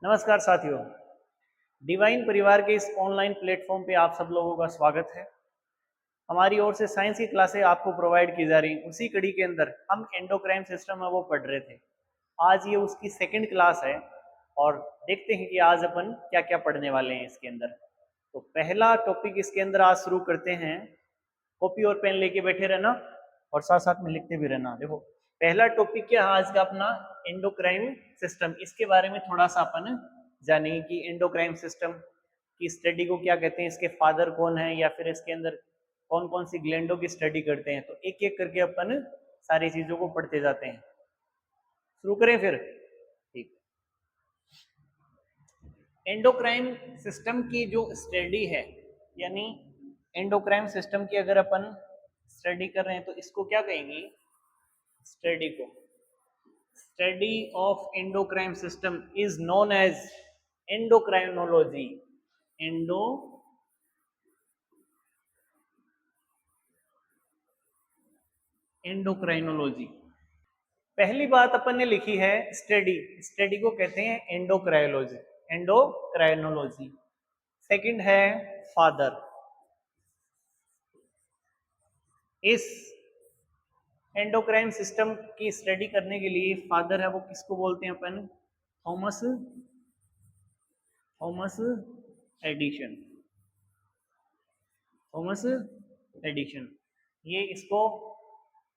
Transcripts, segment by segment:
नमस्कार साथियों, डिवाइन परिवार के इस ऑनलाइन प्लेटफॉर्म पे आप सब लोगों का स्वागत है। हमारी ओर से साइंस की क्लासें आपको प्रोवाइड की जा रही हैं। उसी कड़ी के अंदर हम एंडोक्राइन सिस्टम है वो पढ़ रहे थे। आज ये उसकी सेकंड क्लास है और देखते हैं कि आज अपन क्या क्या पढ़ने वाले हैं इसके अंदर। तो पहला टॉपिक इसके अंदर आज शुरू करते हैं। कॉपी और पेन लेके बैठे रहना और साथ साथ में लिखते भी रहना। देखो, पहला टॉपिक क्या है आज का अपना, एंडोक्राइन सिस्टम। इसके बारे में थोड़ा सा अपन जानेंगे कि एंडोक्राइन सिस्टम की स्टडी को क्या कहते हैं, इसके फादर कौन है, या फिर इसके अंदर कौन कौन सी ग्लैंडों की स्टडी करते हैं। तो एक एक करके अपन सारी चीजों को पढ़ते जाते हैं। शुरू करें फिर? ठीक। एंडोक्राइन सिस्टम की जो स्टडी है, यानी एंडोक्राइन सिस्टम की अगर अपन स्टडी कर रहे हैं तो इसको क्या कहेंगे? स्टडी को, study of endocrine system is known as endocrinology. Endocrinology. पहली बात अपन ने लिखी है स्टडी, स्टडी को कहते हैं एंडोक्राइनोलॉजी, एंडोक्राइनोलॉजी। सेकंड है फादर। इस एंडोक्राइन सिस्टम की स्टडी करने के लिए फादर है वो किसको बोलते हैं अपन? Thomas Thomas Addison. Thomas Addison, ये इसको,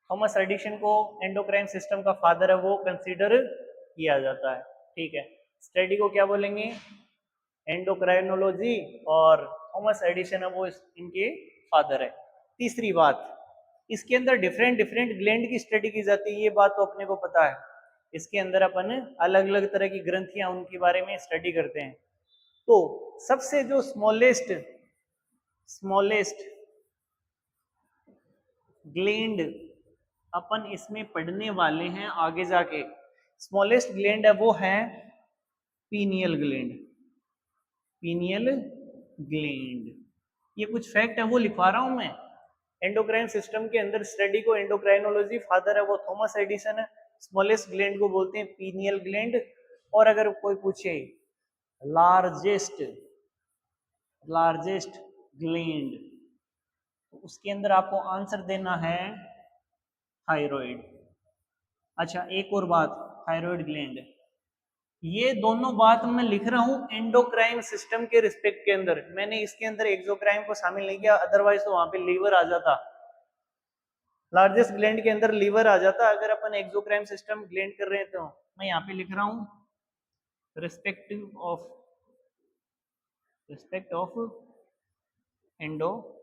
थॉमस एडिशन को एंडोक्राइन सिस्टम का फादर है वो कंसीडर किया जाता है। ठीक है, स्टडी को क्या बोलेंगे? एंडोक्राइनोलॉजी, और थॉमस एडिशन है वो इनके फादर है। तीसरी बात, इसके अंदर डिफरेंट डिफरेंट ग्लैंड की स्टडी की जाती है, ये बात तो अपने को पता है। इसके अंदर अपन अलग अलग तरह की ग्रंथियां उनके बारे में स्टडी करते हैं। तो सबसे जो स्मॉलेस्ट स्मॉलेस्ट ग्लैंड अपन इसमें पढ़ने वाले हैं आगे जाके, स्मॉलेस्ट ग्लैंड है वो है पीनियल ग्लैंड। पीनियल ग्लैंड, ये कुछ फैक्ट है वो लिखवा रहा हूं मैं। एंडोक्राइन सिस्टम के अंदर स्टडी को एंडोक्राइनोलॉजी, फादर है वो थॉमस एडिसन है, स्मॉलेस्ट ग्लैंड को बोलते हैं पीनियल ग्लैंड। और अगर कोई पूछे लार्जेस्ट लार्जेस्ट ग्लैंड, तो उसके अंदर आपको आंसर देना है थायराइड। अच्छा, एक और बात, थायराइड ग्लैंड, ये दोनों बात मैं लिख रहा हूं एंडोक्राइन सिस्टम के रिस्पेक्ट के अंदर। मैंने इसके अंदर एक्सोक्राइन को शामिल नहीं किया, अदरवाइज तो वहां पे लीवर आ जाता, लार्जेस्ट ग्लैंड के अंदर लीवर आ जाता। अगर अपन एक्सोक्राइन सिस्टम ग्लैंड कर रहे हैं तो मैं यहाँ पे लिख रहा हूं respective of endocrine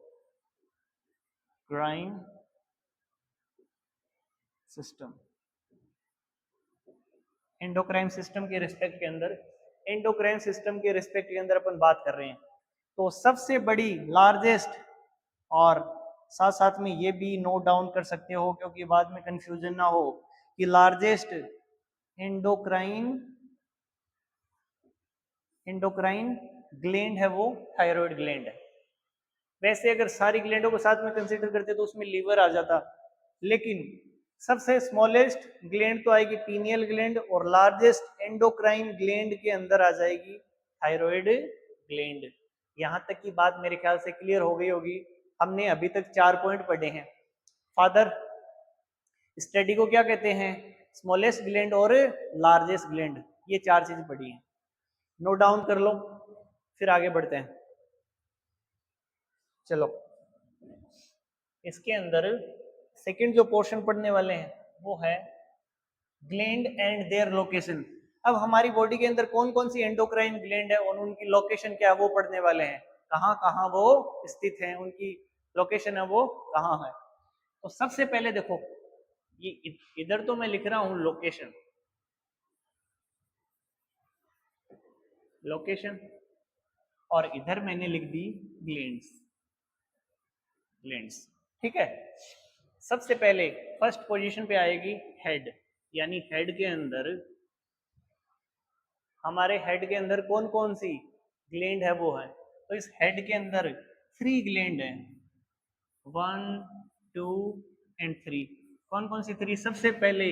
system. Endocrine system के रिस्पेक्ट के अंदर, एंडोक्राइन सिस्टम के रिस्पेक्ट के अंदर अपन बात कर रहे हैं। तो सबसे बड़ी लार्जेस्ट, और साथ साथ में ये भी नोट डाउन कर सकते हो क्योंकि बाद में कंफ्यूजन ना हो, कि लार्जेस्ट एंडोक्राइन ग्लैंड है वो थायराइड ग्लैंड है। वैसे अगर सारी ग्लैंडों को साथ में कंसीडर करते तो उसमें लीवर आ जाता, लेकिन सबसे स्मॉलेस्ट ग्लैंड तो आएगी पीनियल ग्लैंड, और लार्जेस्ट एंडोक्राइन ग्लैंड के अंदर आ जाएगी थायराइड ग्लैंड। यहां तक की बात मेरे ख्याल से क्लियर हो गई होगी। हमने अभी तक 4 पॉइंट पढ़े हैं। फादर, स्टडी को क्या कहते हैं? स्मॉलेस्ट ग्लैंड और लार्जेस्ट ग्लैंड, ये 4 चीज पढ़ी है, नोट डाउन कर लो, फिर आगे बढ़ते हैं। चलो, इसके अंदर सेकंड जो पोर्शन पढ़ने वाले हैं वो है ग्लैंड एंड देयर लोकेशन। अब हमारी बॉडी के अंदर कौन कौन सी एंडोक्राइन ग्लैंड है और उनकी लोकेशन क्या है वो पढ़ने वाले हैं। कहाँ कहाँ वो स्थित हैं, उनकी लोकेशन है वो कहाँ है। तो सबसे पहले देखो, ये इधर तो मैं लिख रहा हूं लोकेशन, लोकेशन, और इधर मैंने लिख दी ग्लैंड्स, ग्लैंड्स। ठीक है, सबसे पहले फर्स्ट पोजीशन पे आएगी हेड, यानी हेड के अंदर, हमारे हेड के अंदर कौन कौन सी ग्लैंड है वो है। तो इस हेड के अंदर 3 ग्लैंड है, 1 2 एंड 3। कौन कौन सी 3? सबसे पहले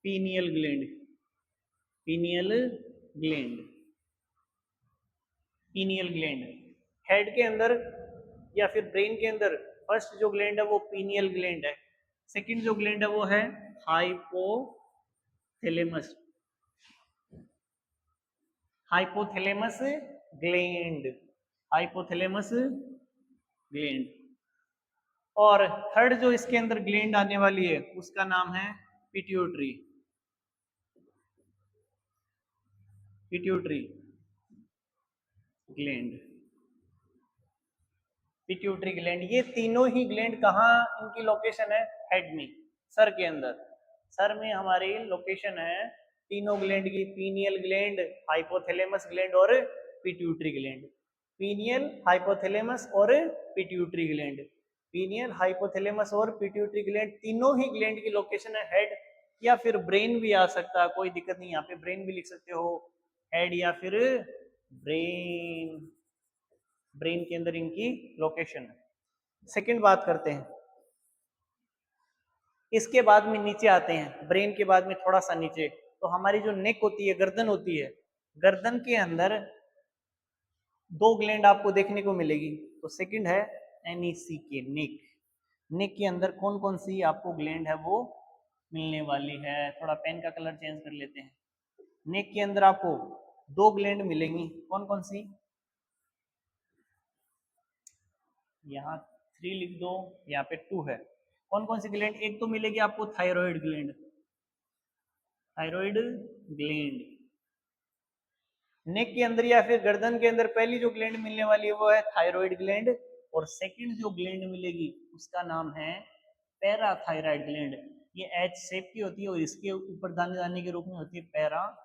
pineal gland, pineal gland. Pineal gland. Head के अंदर या फिर ब्रेन के अंदर फर्स्ट जो ग्लैंड है वो पीनियल ग्लैंड है, सेकंड जो ग्लैंड है वो है hypothalamus, hypothalamus gland, hypothalamus gland. और थर्ड जो इसके अंदर ग्लैंड आने वाली है उसका नाम है pituitary, pituitary gland, pituitary gland. ये तीनों ही ग्लैंड कहाँ इनकी लोकेशन है? हेड में, सर के अंदर। सर में हमारी लोकेशन है तीनों ग्लैंड की, पीनियल ग्लैंड, हाइपोथैलेमस ग्लैंड और पिट्यूटरी ग्लैंड। पीनियल, हाइपोथैलेमस और पिट्यूटरी ग्लैंड, पीनियल, हाइपोथैलेमस और पिट्यूटरी ग्लैंड, तीनों ही ग्लैंड की लोकेशन है हेड या फिर ब्रेन भी आ सकता है, कोई दिक्कत नहीं, यहाँ पे ब्रेन भी लिख सकते हो, हेड या फिर ब्रेन, ब्रेन के अंदर इनकी लोकेशन है। सेकंड बात करते हैं, इसके बाद में नीचे आते हैं, ब्रेन के बाद में थोड़ा सा नीचे तो हमारी जो नेक होती है, गर्दन होती है, गर्दन के अंदर दो ग्लैंड आपको देखने को मिलेगी। तो सेकंड है NEC के नेक, नेक के अंदर कौन कौन सी आपको ग्लैंड है वो मिलने वाली है। थोड़ा पेन का कलर चेंज कर लेते हैं। नेक के अंदर आपको दो ग्लैंड मिलेंगी, कौन कौन सी? यहाँ 3 लिख दो, यहाँ पे 2 है। कौन कौन सी ग्लैंड? एक तो मिलेगी आपको थायराइड ग्लैंड, थायराइड ग्लैंड नेक के अंदर या फिर गर्दन के अंदर पहली जो ग्लैंड मिलने वाली है वो है थायराइड ग्लैंड, और सेकंड जो ग्लैंड मिलेगी उसका नाम है पैराथायराइड ग्लैंड। ये एच शेप की होती है और इसके ऊपर दाने दाने के रूप में होती है पैराथायराइड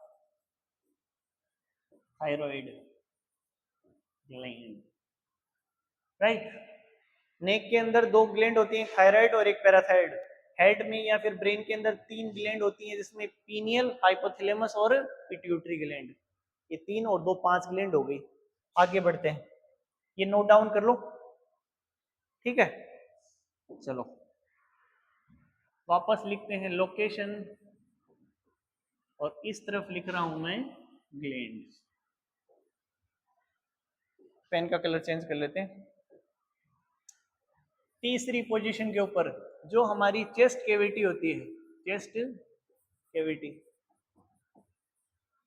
ग्लैंड, राइट। नेक के अंदर दो ग्लैंड होती हैं, थायराइड और एक पैराथायराइड। हेड में या फिर ब्रेन के अंदर तीन ग्लैंड होती हैं, जिसमें पीनियल, हाइपोथैलेमस और पिट्यूटरी ग्लैंड, ये तीन और दो, पांच ग्लैंड हो गई। आगे बढ़ते हैं, ये नोट डाउन कर लो, ठीक है। चलो वापस लिखते हैं लोकेशन, और इस तरफ लिख रहा हूं मैं ग्लैंड। पेन का कलर चेंज कर लेते हैं। तीसरी पोजीशन के ऊपर जो हमारी चेस्ट कैविटी होती है, चेस्ट कैविटी,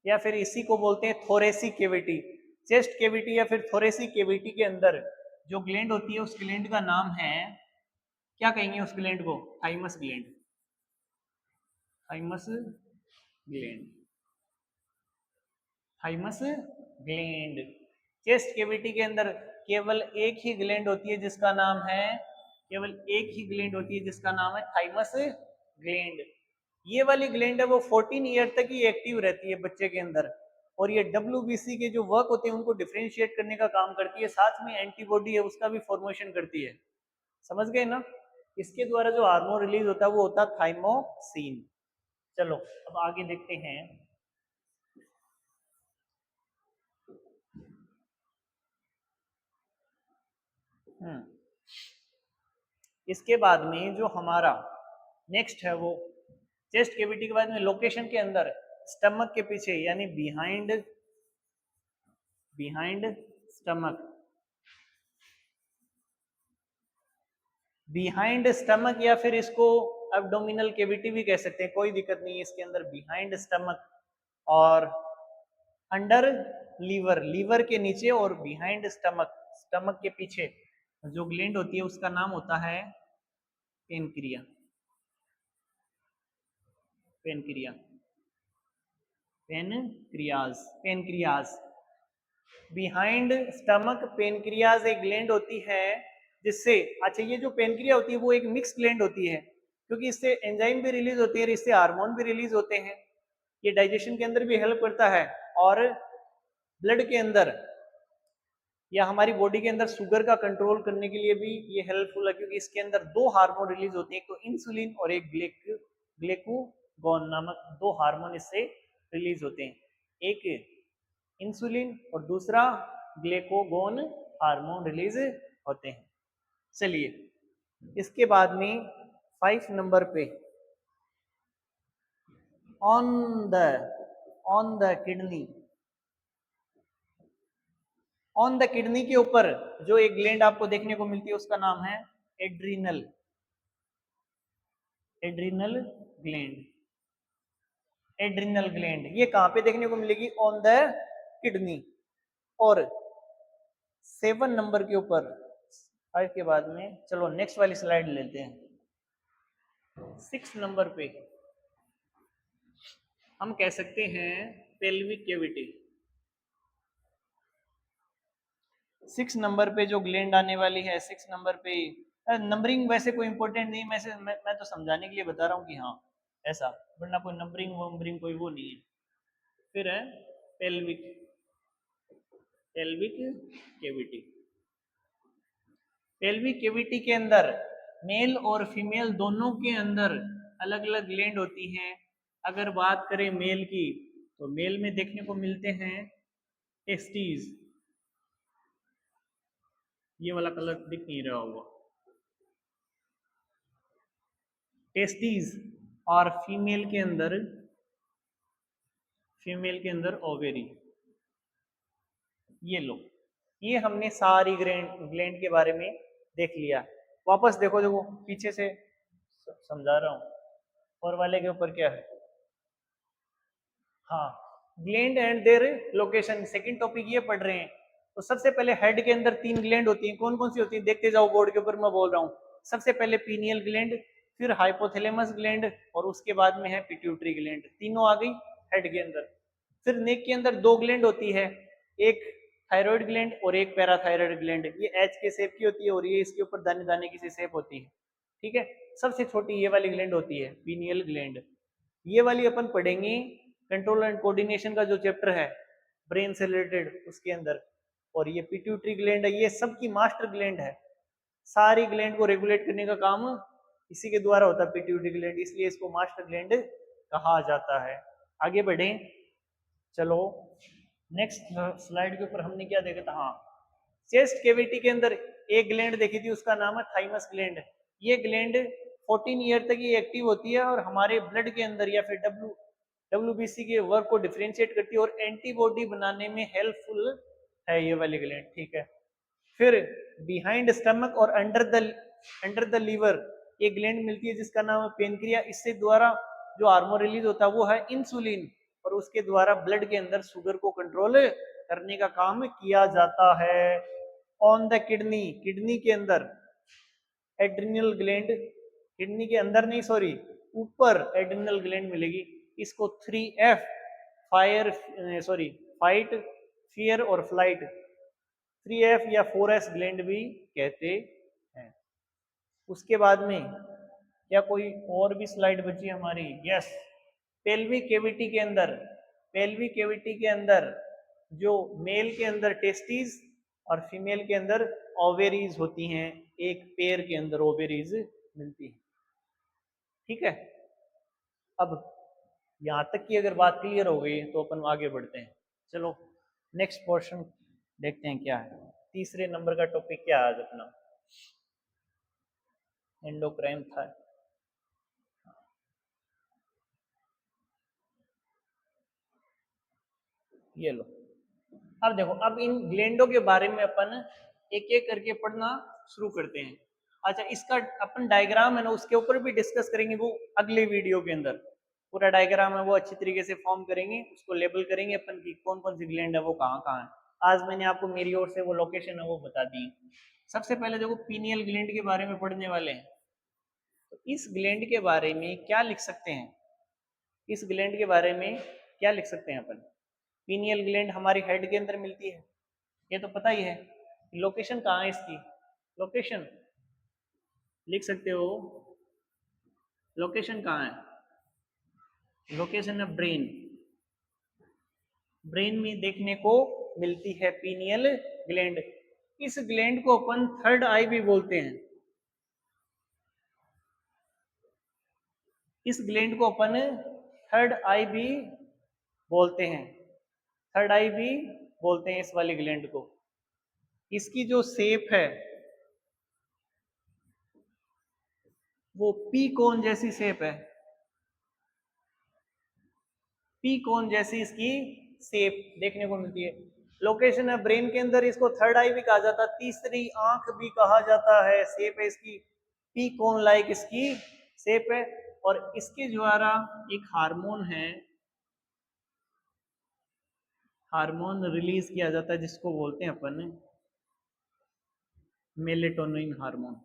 या फिर इसी को बोलते हैं थोरेसिक कैविटी। चेस्ट कैविटी या फिर थोरेसिक कैविटी के अंदर जो ग्लैंड होती है उस ग्लैंड का नाम है, क्या कहेंगे उस ग्लैंड को? Thymus gland, thymus gland, thymus gland. Chest cavity के अंदर केवल एक ही ग्लैंड होती है जिसका नाम है, केवल एक ही ग्लैंड होती है जिसका नाम है थाइमस ग्लैंड। ये वाली ग्लैंड है वो 14 ईयर तक ही एक्टिव रहती है बच्चे के अंदर, और ये WBC के जो वर्क होते हैं उनको डिफरेंशिएट करने का काम करती है, साथ में एंटीबॉडी है उसका भी फॉर्मेशन करती है। समझ गए ना? इसके द्वारा जो हार्मोन रिलीज होता है वो होता है थाइमोसिन। चलो अब आगे देखते हैं। इसके बाद में जो हमारा नेक्स्ट है वो चेस्ट कैविटी के बाद में लोकेशन के अंदर स्टमक के पीछे, यानी behind, behind stomach, behind stomach या फिर इसको एब्डोमिनल कैविटी भी कह सकते हैं, कोई दिक्कत नहीं है इसके अंदर। बिहाइंड स्टमक और अंडर लीवर, लीवर के नीचे और बिहाइंड स्टमक, स्टमक के पीछे जो ग्लैंड होती है उसका नाम होता है pancreas, pancreas, pancreas, pancreas. Behind stomach pancreas एक ग्लैंड होती है जिससे, अच्छा ये जो पेनक्रिया होती है वो एक मिक्स ग्लैंड होती है, क्योंकि इससे एंजाइम भी रिलीज होती है, इससे हार्मोन भी रिलीज होते हैं। ये डाइजेशन के अंदर भी हेल्प करता है, और ब्लड के अंदर या हमारी बॉडी के अंदर शुगर का कंट्रोल करने के लिए भी ये हेल्पफुल है, क्योंकि इसके अंदर दो हार्मोन रिलीज होते हैं, एक तो इंसुलिन और एक ग्लूकागोन नामक दो हार्मोन इससे रिलीज होते हैं, एक इंसुलिन और दूसरा ग्लूकागोन हार्मोन रिलीज होते हैं। चलिए इसके बाद में 5 नंबर पे on the kidney, on the kidney के ऊपर जो एक ग्लैंड आपको देखने को मिलती है उसका नाम है adrenal, adrenal gland, adrenal gland. ये कहां पे देखने को मिलेगी? On the kidney. और 7 नंबर के ऊपर, 5 के बाद में, चलो नेक्स्ट वाली स्लाइड लेते हैं। 6 नंबर पे हम कह सकते हैं पेल्विक कैविटी। 6 नंबर पे जो ग्लैंड आने वाली है, 6 नंबर पे, नंबरिंग वैसे कोई इंपॉर्टेंट नहीं, मैं तो समझाने के लिए बता रहा हूँ कि हाँ ऐसा, वरना कोई नंबरिंग वंबरिंग कोई वो नहीं है। फिर है pelvic, pelvic cavity. Pelvic cavity के अंदर मेल और फीमेल दोनों के अंदर अलग अलग ग्लैंड होती हैं। अगर बात करें मेल की, तो मेल में देखने को मिलते हैं टेस्टीज, ये वाला कलर दिख नहीं रहा होगा, टेस्टीज। और फीमेल के अंदर ओवेरी। ये लो, ये हमने सारी ग्लैंड के बारे में देख लिया। वापस देखो, देखो पीछे से समझा रहा हूं। और वाले के ऊपर क्या है? हाँ, gland and their location, second topic ये पढ़ रहे हैं। तो सबसे पहले हेड के अंदर 3 ग्लैंड होती हैं। कौन कौन सी होती हैं देखते जाओ, बोर्ड के ऊपर मैं बोल रहा हूँ। सबसे पहले पीनियल ग्लैंड, फिर हाइपोथैलेमस ग्लैंड, और उसके बाद में है पिट्यूटरी ग्लैंड। तीनों आ गई हेड के अंदर। फिर नेक के अंदर 2 ग्लैंड होती है, एक थायराइड ग्लैंड और एक पैराथायराइड ग्लैंड। ये एच के शेप की होती है और ये इसके ऊपर दाने दाने की सी शेप होती है। ठीक है, सबसे छोटी ये वाली ग्लैंड होती है पीनियल ग्लैंड। ये वाली अपन पढ़ेंगे कंट्रोल एंड कोऑर्डिनेशन का जो चैप्टर है ब्रेन से रिलेटेड उसके अंदर। और ये पिट्यूटरी ग्लैंड है, ये सबकी मास्टर ग्लैंड है। सारी ग्लैंड को रेगुलेट करने का काम इसी के द्वारा होता है, पिट्यूटरी ग्लैंड, इसलिए इसको मास्टर ग्लैंड कहा जाता है। आगे बढ़े, चलो नेक्स्ट स्लाइड के ऊपर हमने क्या देखा था? हाँ, चेस्ट कैविटी के अंदर एक ग्लैंड देखी थी, उसका नाम है थाइमस ग्लैंड। ये ग्लैंड 14 ईयर तक ये एक्टिव होती है और हमारे ब्लड के अंदर या फिर डब्ल्यूबीसी के वर्क को डिफरेंशिएट करती है और एंटीबॉडी बनाने में हेल्पफुल है ये वाली ग्लैंड। ठीक है, फिर बिहाइंड स्टमक और अंडर द लीवर एक ग्लैंड मिलती है जिसका नाम है पेनक्रिया। इससे द्वारा जो हार्मोन रिलीज होता है वो है इंसुलिन, और उसके द्वारा ब्लड के अंदर शुगर को कंट्रोल करने का काम किया जाता है। ऑन द किडनी, किडनी के अंदर एड्रिनल ग्लैंड, किडनी के अंदर नहीं सॉरी ऊपर एड्रिनल ग्लैंड मिलेगी। इसको 3F, fire sorry fight, fear और फ्लाइट, 3F या 4S ग्लैंड भी कहते हैं। उसके बाद में क्या कोई और भी स्लाइड बची हमारी? यस, पेल्विक कैविटी के अंदर, पेल्विक कैविटी के अंदर जो मेल के अंदर टेस्टीज और फीमेल के अंदर ओवेरीज होती हैं, एक पेयर के अंदर ओवेरीज मिलती है। ठीक है, अब यहां तक की अगर बात क्लियर हो गई तो अपन आगे बढ़ते हैं। चलो नेक्स्ट पोर्शन देखते हैं क्या है। तीसरे नंबर का टॉपिक क्या है आज अपना? एंडोक्राइन था। ये लो, अब देखो, अब इन ग्लैंडों के बारे में अपन एक एक करके पढ़ना शुरू करते हैं। अच्छा, इसका अपन डायग्राम है ना उसके ऊपर भी डिस्कस करेंगे, वो अगले वीडियो के अंदर पूरा डायग्राम है वो अच्छी तरीके से फॉर्म करेंगे, उसको लेबल करेंगे अपन की कौन कौन सी ग्लैंड है वो कहाँ कहाँ है। आज मैंने आपको मेरी ओर से वो लोकेशन है वो बता दी। सबसे पहले देखो पीनियल ग्लैंड के बारे में पढ़ने वाले हैं। तो इस ग्लैंड के बारे में क्या लिख सकते हैं? इस ग्लैंड के बारे में क्या लिख सकते हैं अपन? पीनियल ग्लैंड हमारी हेड के अंदर मिलती है, ये तो पता ही है। लोकेशन कहाँ है इसकी? लोकेशन लिख सकते हो, लोकेशन कहाँ है? लोकेशन है ब्रेन, ब्रेन में देखने को मिलती है पीनियल ग्लैंड। इस ग्लैंड को अपन थर्ड आई भी बोलते हैं। इस ग्लैंड को अपन थर्ड आई भी बोलते हैं, थर्ड आई भी बोलते हैं इस वाली ग्लैंड को। इसकी जो शेप है वो पी कोन जैसी शेप है, पी कोन जैसी इसकी शेप देखने को मिलती है। लोकेशन है ब्रेन के अंदर, इसको थर्ड आई भी कहा जाता है, तीसरी आंख भी कहा जाता है, शेप है इसकी पी कोन लाइक इसकी शेप है। और इसके द्वारा एक हार्मोन है, हार्मोन रिलीज किया जाता है जिसको बोलते हैं अपन melatonin hormone,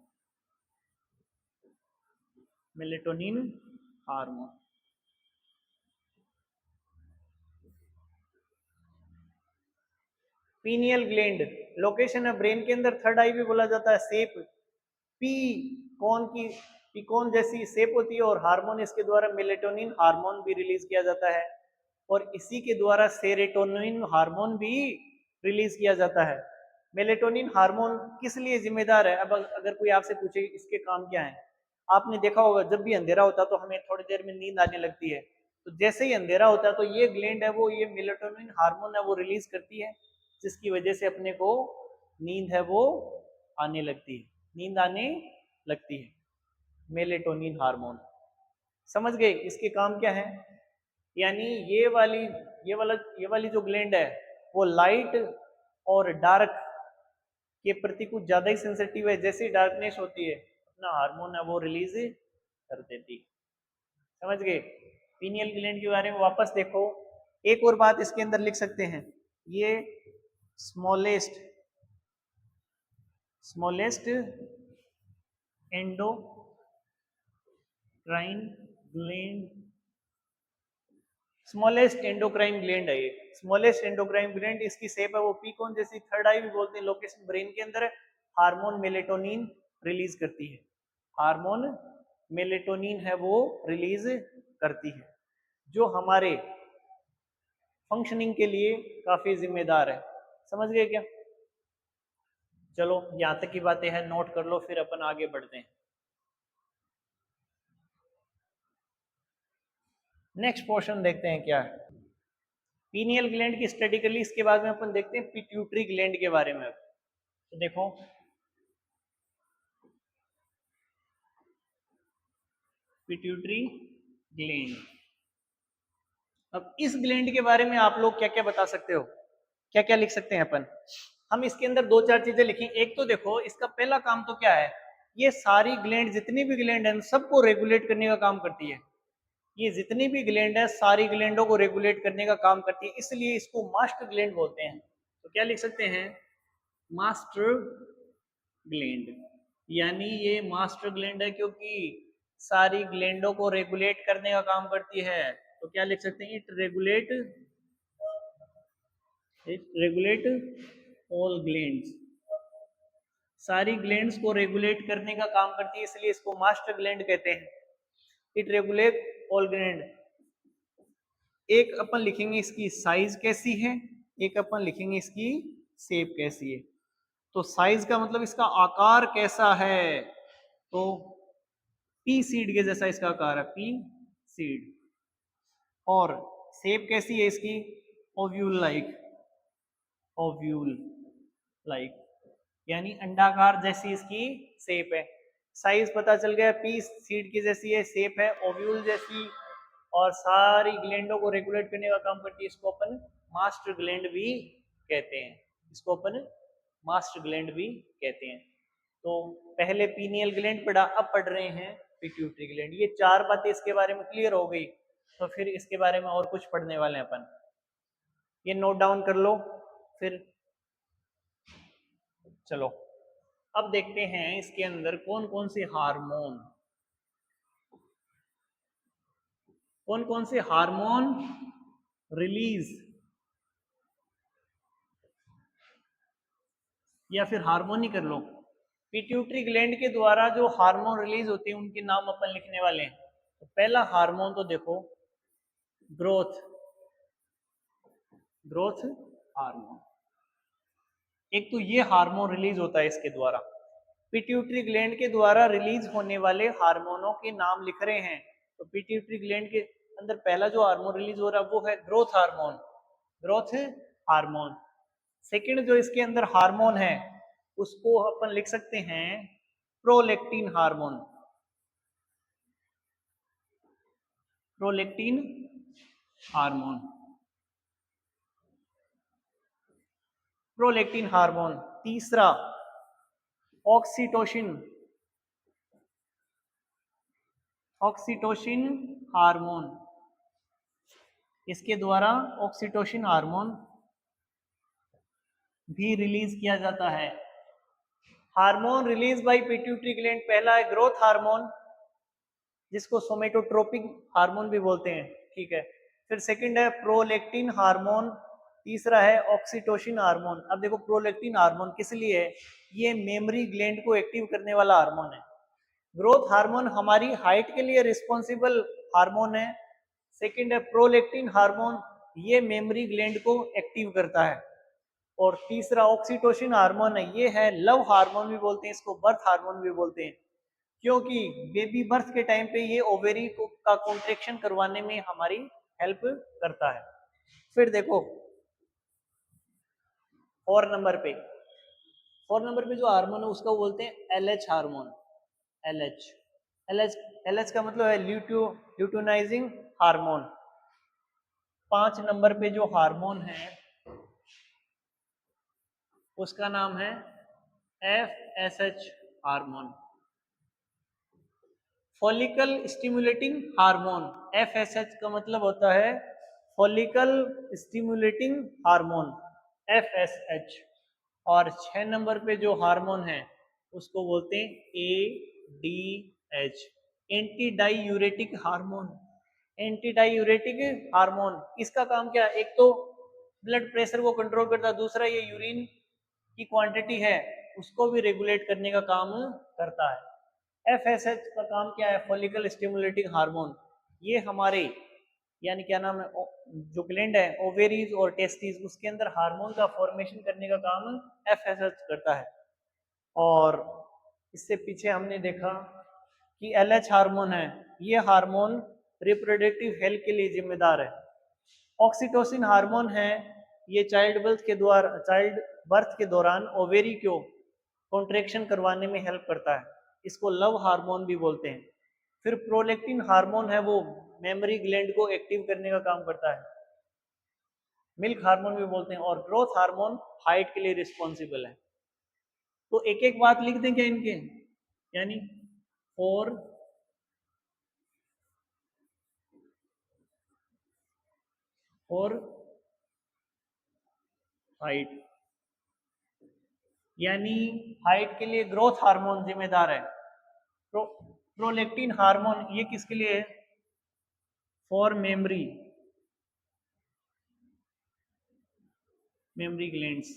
melatonin hormone. Pineal gland, location है ब्रेन के अंदर, थर्ड आई भी बोला जाता है, शेप पी कौन की पीकॉन जैसी शेप होती है, और हार्मोन इसके द्वारा मेलेटोनिन हार्मोन भी रिलीज किया जाता है, और इसी के द्वारा सेरोटोनिन हार्मोन भी रिलीज किया जाता है। मेलेटोनिन हार्मोन किस लिए जिम्मेदार है? अब अगर कोई आपसे पूछे इसके काम क्या है, आपने देखा होगा जब भी अंधेरा होता है तो हमें थोड़ी देर में नींद आने लगती है, तो जैसे ही अंधेरा होता है तो ये ग्लैंड है वो ये मेलेटोनिन हार्मोन है वो रिलीज करती है, जिसकी वजह से अपने को नींद है वो आने लगती है, नींद आने लगती है। मेलेटोनिन हार्मोन, समझ गए इसके काम क्या है? यानी ये वाली जो ग्लैंड है वो लाइट और डार्क के प्रति कुछ ज्यादा ही सेंसिटिव है, जैसी डार्कनेस होती है अपना हार्मोन है वो रिलीज कर देती है। समझ गए? पीनियल ग्लैंड के बारे में वापस देखो, एक और बात इसके अंदर लिख सकते हैं, ये smallest endocrine gland, smallest endocrine gland है ये, स्मॉलेस्ट एंडोक्राइन ग्लैंड, इसकी शेप है वो पीकॉन जैसी, थर्ड आई भी बोलते हैं, लोकेशन ब्रेन के अंदर है, हार्मोन मेलेटोनिन रिलीज करती है, हार्मोन मेलेटोनिन है वो रिलीज करती है, जो हमारे फंक्शनिंग के लिए काफी जिम्मेदार है। समझ गए क्या? चलो यहां तक की बातें हैं, नोट कर लो, फिर अपन आगे बढ़ते हैं। नेक्स्ट पोर्शन देखते हैं क्या है पीनियल ग्लैंड की स्टडी कर ली, इसके बाद में अपन देखते हैं पिट्यूटरी ग्लैंड के बारे में। तो देखो पिट्यूटरी ग्लैंड, अब इस ग्लैंड के बारे में आप लोग क्या क्या बता सकते हो, क्या क्या लिख सकते हैं अपन? हम इसके अंदर दो चार चीजें लिखें। एक तो देखो इसका पहला काम तो क्या है, ये सारी ग्लैंड जितनी भी ग्लैंड है सबको रेगुलेट करने का काम करती है, ये जितनी भी ग्लैंड है सारी ग्लैंडों को रेगुलेट करने का काम करती है, इसलिए इसको मास्टर ग्लैंड बोलते हैं। तो क्या लिख सकते हैं? मास्टर ग्लैंड, यानी ये मास्टर ग्लैंड है क्योंकि सारी ग्लैंडों को रेगुलेट करने का काम करती है। तो क्या लिख सकते हैं? इट रेगुलेट ऑल ग्लैंड्स, सारी ग्लैंड्स को रेगुलेट करने का काम करती है, इसलिए इसको मास्टर ग्लैंड कहते हैं। It regulate all gland. एक अपन लिखेंगे इसकी साइज कैसी है, एक अपन लिखेंगे इसकी शेप कैसी है। तो साइज का मतलब इसका आकार कैसा है, तो पी सीड के जैसा इसका आकार है, पी सीड। और शेप कैसी है इसकी? ओव्यूल लाइक, ओव्यूल लाइक, यानी अंडाकार जैसी इसकी शेप है। साइज पता चल गया, पी सीड की जैसी है, शेप है ओव्यूल जैसी, और सारी ग्लैंडों को रेगुलेट करने का काम करती है, इसको अपन मास्टर ग्लैंड भी कहते हैं, इसको अपन मास्टर ग्लैंड भी कहते हैं। तो पहले पीनियल ग्लैंड पढ़ा, अब पढ़ रहे हैं पिट्यूटरी ग्लैंड। ये चार बातें इसके बारे में क्लियर हो गई, तो फिर इसके बारे में और कुछ पढ़ने वाले हैं अपन, ये नोट डाउन कर लो। फिर चलो अब देखते हैं इसके अंदर कौन कौन से हार्मोन, कौन कौन से हार्मोन रिलीज या फिर हार्मोन ही कर लो। पिट्यूटरी ग्लैंड के द्वारा जो हार्मोन रिलीज होते हैं उनके नाम अपन लिखने वाले हैं। तो पहला हार्मोन तो देखो ग्रोथ, ग्रोथ हार्मोन, एक तो ये हार्मोन रिलीज होता है इसके द्वारा। पिट्यूटरी ग्लैंड के द्वारा रिलीज होने वाले हार्मोनों के नाम लिख रहे हैं। तो पिट्यूटरी ग्लैंड के अंदर पहला जो हार्मोन रिलीज हो रहा है वो है growth hormone, growth hormone. Second जो इसके अंदर हार्मोन है उसको अपन लिख सकते हैं prolactin hormone, prolactin hormone. Prolactin hormone. तीसरा ऑक्सीटोसिन, ऑक्सीटोसिन हार्मोन, इसके द्वारा ऑक्सीटोसिन हार्मोन भी रिलीज किया जाता है। Hormone release by pituitary gland, पहला है ग्रोथ हार्मोन जिसको सोमेटोट्रोपिक हार्मोन भी बोलते हैं, ठीक है। फिर सेकंड है प्रोलैक्टिन हार्मोन, तीसरा है ऑक्सीटोसिन हार्मोन। अब देखो प्रोलैक्टिन हार्मोन किस लिए है, ये मेमोरी ग्लैंड को एक्टिव करने वाला हार्मोन है। ग्रोथ हार्मोन हमारी हाइट के लिए रिस्पॉन्सिबल हार्मोन है। सेकंड है प्रोलैक्टिन हार्मोन, ये मेमोरी ग्लैंड को एक्टिव करता है। और तीसरा ऑक्सीटोसिन हार्मोन है, ये है लव हार्मोन भी बोलते हैं इसको, बर्थ हार्मोन भी बोलते हैं, क्योंकि बेबी बर्थ के टाइम पे ये ओवेरी का कॉन्ट्रेक्शन करवाने में हमारी हेल्प करता है। फिर देखो 4 नंबर पे जो हार्मोन है उसका बोलते हैं LH hormone. LH, LH, LH का मतलब है ल्यूटिनाइजिंग हार्मोन। 5 नंबर पे जो हार्मोन है उसका नाम है FSH hormone, follicle stimulating hormone. FSH का मतलब होता है फॉलिकल स्टिमुलेटिंग हार्मोन, एफएसएच। और 6 नंबर पे जो हार्मोन है उसको बोलते हैं ADH, anti diuretic hormone. Anti diuretic hormone, इसका काम क्या है, एक तो ब्लड प्रेशर को कंट्रोल करता है, दूसरा ये यूरिन की क्वांटिटी है उसको भी रेगुलेट करने का काम करता है। एफएसएच का काम क्या है, फॉलिकल स्टिमुलेटिंग हार्मोन। ये हमारे यानी क्या नाम है, जो ग्लैंड है ओवेरीज और टेस्टिस, उसके अंदर हार्मोन का फॉर्मेशन करने का काम एफएसएच करता है। और इससे पीछे हमने देखा कि एलएच हार्मोन है, ये हार्मोन रिप्रोडक्टिव हेल्थ के लिए जिम्मेदार है। ऑक्सीटोसिन हार्मोन है, ये चाइल्ड बर्थ के दौरान ओवेरी को कॉन्ट्रेक्शन करवाने में हेल्प करता है, इसको लव हार्मोन भी बोलते हैं। फिर प्रोलैक्टिन हार्मोन है, वो मेमोरी ग्लैंड को एक्टिव करने का काम करता है, मिल्क हार्मोन भी बोलते हैं। और ग्रोथ हार्मोन हाइट के लिए रिस्पॉन्सिबल है। तो एक एक बात लिख दें क्या इनके, यानी फॉर और हाइट, यानी हाइट के लिए ग्रोथ हार्मोन जिम्मेदार है। प्रोलैक्टिन हार्मोन ये किसके लिए है, for memory, mammary glands,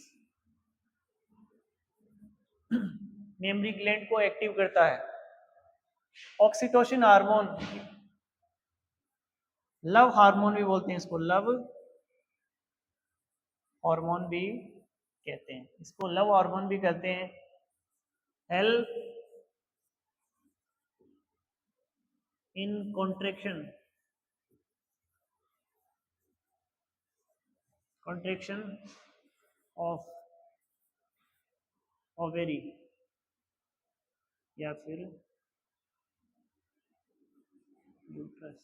memory gland को एक्टिव करता है। ऑक्सीटोसिन हार्मोन, लव हार्मोन भी बोलते हैं इसको, लव हार्मोन भी कहते हैं इसको, लव हार्मोन भी कहते हैं। Help in contraction, contraction of ovary या फिर uterus,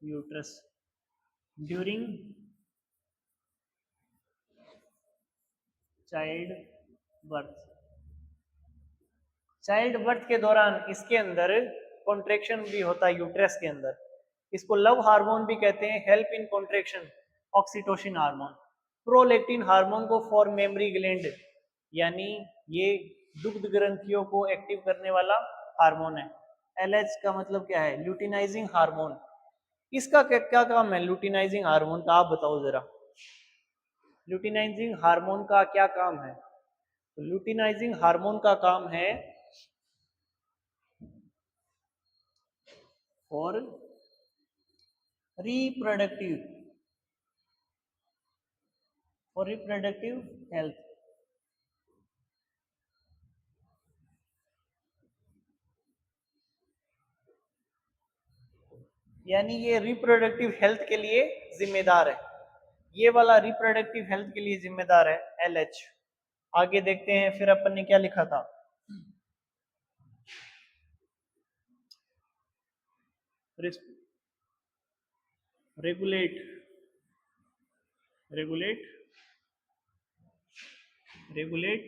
uterus during child birth. Child birth के दौरान इसके अंदर कॉन्ट्रेक्शन भी होता है यूट्रस के अंदर, इसको लव हार्मोन भी कहते हैं, help in contraction oxytocin hormone. Prolactin hormone को फॉर मेमोरी ग्लैंड, यानी ये दुग्ध ग्रंथियों को एक्टिव करने वाला हार्मोन है। एलएच का मतलब क्या है, ल्यूटिनाइजिंग हार्मोन। इसका क्या क्या काम है ल्यूटिनाइजिंग हार्मोन का, आप बताओ जरा। ल्यूटिनाइजिंग हार्मोन का क्या काम है, तो ल्यूटिनाइजिंग हार्मोन का काम है for reproductive, for reproductive health, यानी ये रिप्रोडक्टिव हेल्थ के लिए जिम्मेदार है। ये वाला रिप्रोडक्टिव हेल्थ के लिए जिम्मेदार है एलएच। आगे देखते हैं फिर अपन ने क्या लिखा था, regulate regulate regulate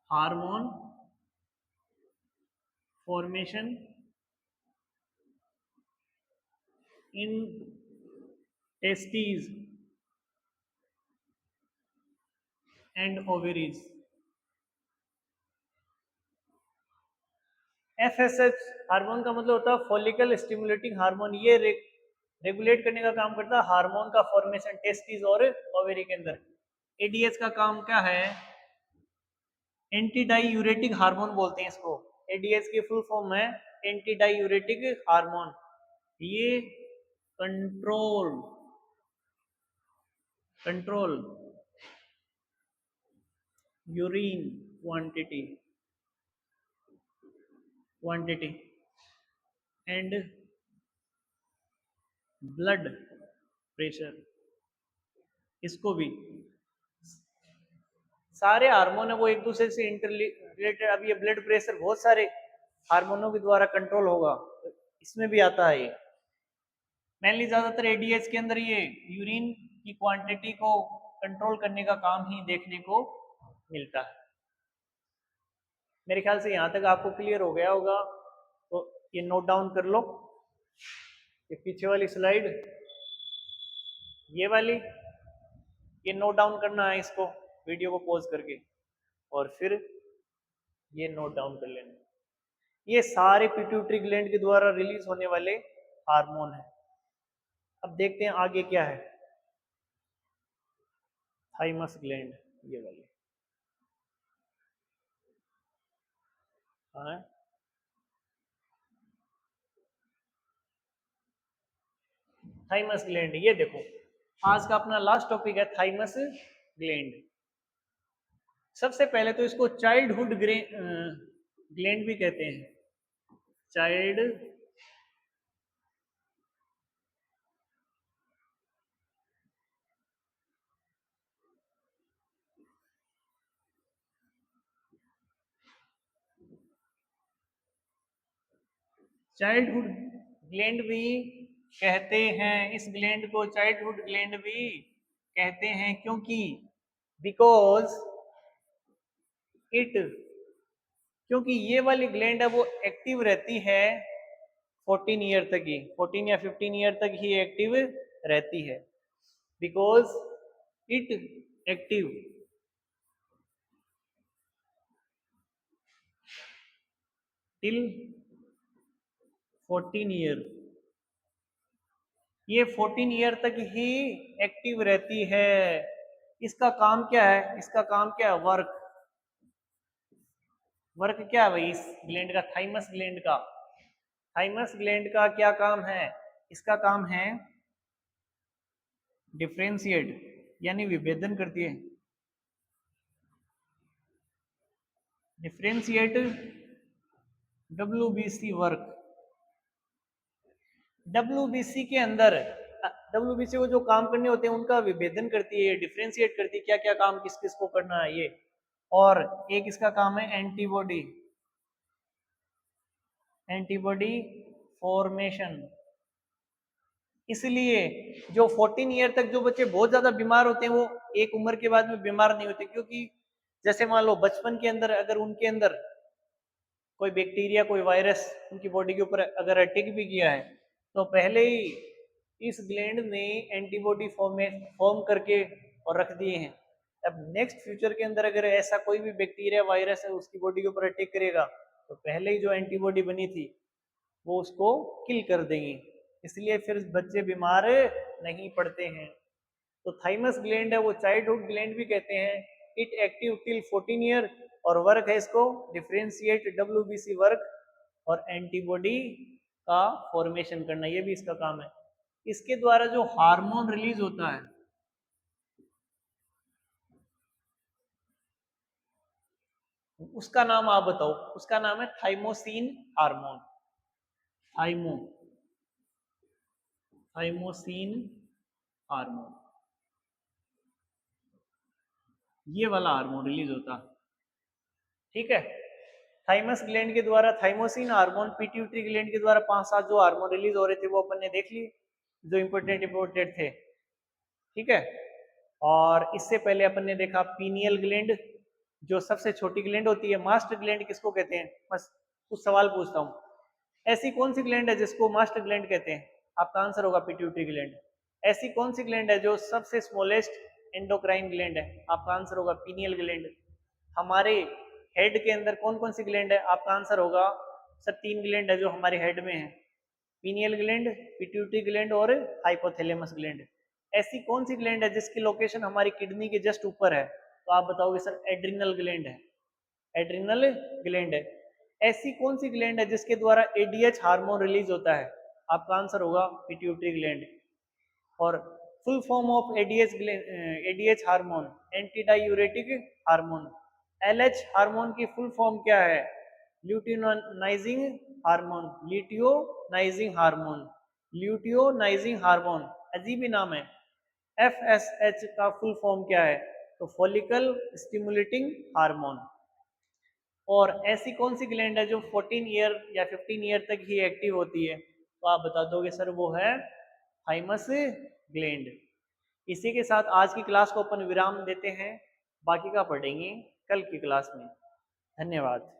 hormone formation in testes and ovaries. FSH hormone का मतलब होता है फॉलिकल स्टिमुलेटिंग हार्मोन। ये रेगुलेट करने का काम करता है हार्मोन का फॉर्मेशन टेस्टिस और ओवेरी के अंदर। एडीएच का काम क्या है? एंटी डाईयूरेटिक हार्मोन बोलते हैं इसको। एडीएच की फुल फॉर्म है एंटी डाईयूरेटिक हार्मोन। ये control control urine quantity and blood pressure. इसको भी सारे हार्मोन है वो एक दूसरे से इंटररिलेटेड। अब ये ब्लड प्रेशर बहुत सारे हार्मोनों के द्वारा कंट्रोल होगा, तो इसमें भी आता है ये। मेनली ज्यादातर एडीएच के अंदर ये यूरिन की क्वांटिटी को कंट्रोल करने का काम ही देखने को मिलता है। मेरे ख्याल से यहाँ तक आपको क्लियर हो गया होगा, तो ये नोट डाउन कर लो। ये पीछे वाली स्लाइड, ये वाली, ये नोट डाउन करना है इसको वीडियो को पॉज करके, और फिर ये नोट डाउन कर लेना। ये सारे पिट्यूटरी ग्लैंड के द्वारा रिलीज होने वाले हार्मोन हैं। अब देखते हैं आगे क्या है। थाइमस ग्लैंड, ये वाली, हाँ, थाइमस ग्लैंड। ये देखो आज का अपना लास्ट टॉपिक है थाइमस ग्लैंड। सबसे पहले तो इसको चाइल्डहुड ग्लैंड भी कहते हैं। चाइल्ड चाइल्डहुड ग्लैंड भी कहते हैं। इस ग्लैंड को चाइल्डहुड ग्लैंड भी कहते हैं क्योंकि बिकॉज इट, क्योंकि ये वाली ग्लैंड है वो एक्टिव रहती है 14 ईयर तक ही, 14 या 15 ईयर तक ही एक्टिव रहती है। Because it active till 14 year. ये 14 ईयर तक ही एक्टिव रहती है। इसका काम क्या है? इसका काम क्या है? वर्क। वर्क क्या है भाई इस ग्लैंड का, थाइमस ग्लैंड का? थाइमस ग्लैंड का क्या काम है? इसका काम है डिफरेंशिएट, यानी विभेदन करती है। Differentiate WBC work. डब्ल्यूबीसी के अंदर, डब्ल्यूबीसी को जो काम करने होते हैं उनका विभेदन करती है, डिफरेंशिएट करती है क्या क्या काम किस किस को करना है ये। और एक इसका काम है एंटीबॉडी, एंटीबॉडी फॉर्मेशन। इसलिए जो 14 ईयर तक जो बच्चे बहुत ज्यादा बीमार होते हैं वो एक उम्र के बाद में बीमार नहीं होते, क्योंकि जैसे मान लो बचपन के अंदर अगर उनके अंदर कोई बैक्टीरिया कोई वायरस उनकी बॉडी के ऊपर अगर अटैक भी किया है तो पहले ही इस ग्लैंड ने एंटीबॉडी फॉर्म करके और रख दिए हैं। अब नेक्स्ट फ्यूचर के अंदर अगर ऐसा कोई भी बैक्टीरिया वायरस है उसकी बॉडी के ऊपर अटैक करेगा तो पहले ही जो एंटीबॉडी बनी थी वो उसको किल कर देंगी, इसलिए फिर बच्चे बीमार नहीं पड़ते हैं। तो थाइमस ग्लैंड है वो चाइल्डहुड ग्लैंड भी कहते हैं। इट एक्टिव टिल 14 ईयर, और वर्क है इसको डिफरेंशिएट डब्ल्यूबीसी वर्क और एंटीबॉडी का फॉर्मेशन करना, ये भी इसका काम है। इसके द्वारा जो हार्मोन रिलीज होता है उसका नाम आप बताओ। उसका नाम है थाइमोसिन हार्मोन। थाइमोसिन हार्मोन, ये वाला हार्मोन रिलीज होता, ठीक है। थाइमस ग्लैंड के द्वारा थाइमोसिन हार्मोन, पिट्यूटरी ग्लैंड के द्वारा 5-7 जो हार्मोन रिलीज हो रहे थे वो अपन ने देख लिए। जो इम्पोर्टेंट इम्पोर्टेंट थे, ठीक है। और इससे पहले अपन ने देखा पीनियल ग्लैंड, जो सबसे छोटी ग्लैंड होती है। मास्टर ग्लैंड किसको कहते हैं? बस कुछ सवाल पूछता हूँ, ऐसी कौन सी ग्लैंड है जिसको मास्टर ग्लैंड कहते हैं? आपका आंसर होगा पिट्यूटरी ग्लैंड। ऐसी कौन सी ग्लैंड है जो सबसे स्मॉलेस्ट एंडोक्राइन ग्लैंड है? आपका आंसर होगा पीनियल ग्लैंड। हमारे हेड के अंदर कौन कौन सी ग्लैंड है? आपका आंसर होगा सर 3 ग्लैंड है जो हमारे हेड में है, पीनियल ग्लैंड, पिट्यूटरी ग्लैंड और हाइपोथैलेमस ग्लैंड। ऐसी कौन सी ग्लैंड है जिसकी लोकेशन हमारी किडनी के जस्ट ऊपर है? तो आप बताओगे सर एड्रिनल ग्लैंड है, एड्रिनल ग्लैंड है। ऐसी कौन सी ग्लैंड है जिसके द्वारा एडीएच हार्मोन रिलीज होता है? आपका आंसर होगा पिट्यूटरी ग्लैंड। और full form of ADH hormone, anti diuretic hormone. LH hormone की फुल फॉर्म क्या है? ल्यूटियोनाइजिंग हार्मोन, ल्यूटियोनाइजिंग हार्मोन, ल्यूटियोनाइजिंग हार्मोन, अजीब ही नाम है। एफएसएच का फुल फॉर्म क्या है? तो फॉलिकल स्टिमुलेटिंग हार्मोन। और ऐसी कौन सी ग्लैंड है जो 14 ईयर या 15 ईयर तक ही एक्टिव होती है? तो आप बता दोगे सर वो है थाइमस ग्लैंड। इसी के साथ आज की क्लास को अपन विराम देते हैं, बाकी का पढ़ेंगे कल की क्लास में। धन्यवाद।